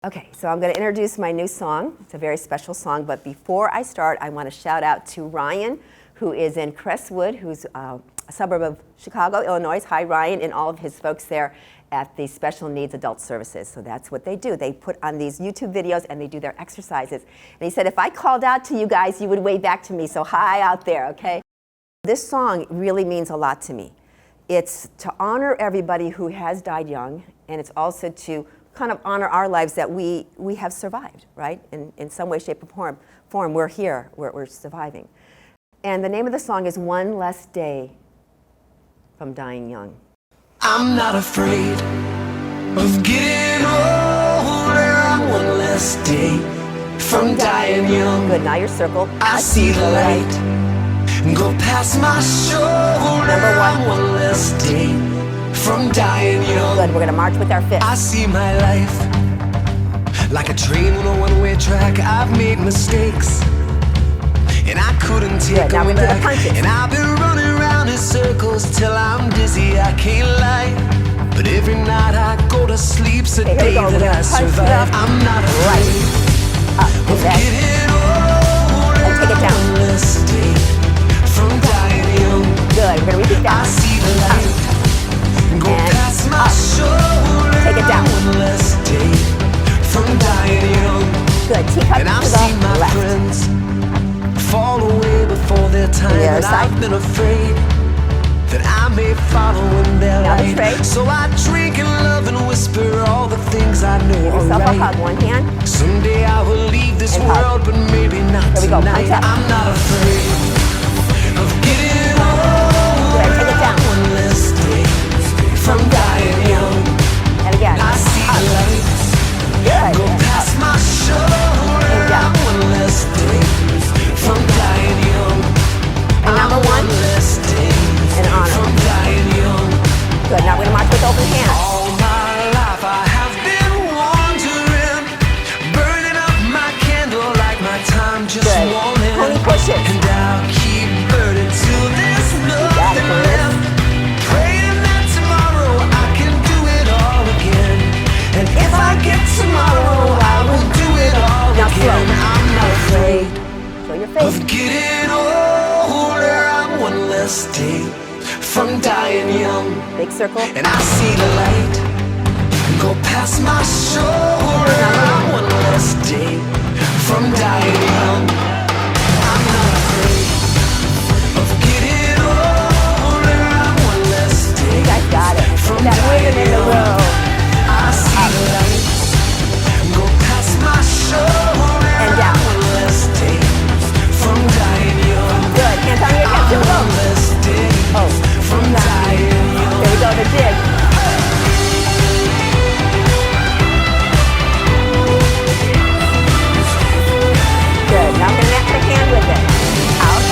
Okay, so I'm going to introduce my new song. It's a very special song, but before I start, I want to shout out to Ryan, who is in Crestwood, who's a suburb of Chicago, Illinois. Hi, Ryan, and all of his folks there at the Special Needs Adult Services. So that's what they do. They put on these YouTube videos and they do their exercises. And he said, if I called out to you guys, you would wave back to me. So hi out there, okay? This song really means a lot to me. It's to honor everybody who has died young, and it's also to kind of honor our lives that we have survived, right? In some way, shape, or form, we're here, we're surviving. And the name of the song is One Less Day from Dying Young. I'm not afraid of getting older. I'm one less day from dying young. Good, now your circle. I see the light go past my shoulder. Number one. I'm one less day from dying young. Good, we're gonna march with our fists. I see my life like a train on a one-way track. I've made mistakes and I couldn't take Good, now them we do the back. punches. And I've been running around in circles till I'm dizzy, I can't lie. But every night I go to sleep's a day that I survive. I'm not afraid of getting older. And take it down. One less day from dying young. Good, we're gonna repeat that. I see the light go And past my shoulder. Take it down. One less day from dying young. Good, teacup And I've to seen the my left. friends fall away before their time. The other And side. I've been afraid that I may follow in their Now light. straight. So I drink and love and whisper all the things I know Give are yourself a right. hug, one hand. Someday I will leave this And hug. world, but maybe not Here we go, tonight. punch up. I'm not afraid of getting older. Good, take it down. One less day from dying young. And again. I see the light Good. go past my shoulder. And down. I'm one less day from dying young. And number I'm one. less day And honor. from dying young. Good, now we're gonna march with open hands. All my life I have been wandering, burning up my candle like my time just Good. wanted. Pony pushes. And I'll keep burning till there's got it, nothing Glenn. left. Praying that tomorrow I can do it all again. And if I get tomorrow, I will do it all Now slow. again. I'm not afraid Show your of face. getting older. I'm one less day from dying young. Big circle. And I see the light go past my shoulder. I'm one less day from dying young. I'm not afraid of getting older. I'm one less day You guys got it. from That dying rhythm in the young. room. I see the light go past my shoulder. And down. I'm one less day from dying young. Good, hands on your hips. Here we I'm one go. less day from dying young. There we go, the jig. Good, now I'm gonna match the hand with it. Out.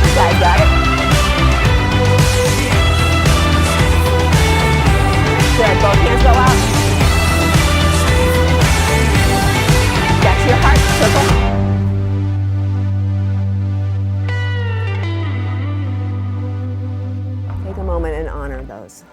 You guys got it? Good, both hands go out. Back to your heart, circle. Take a moment and honor those.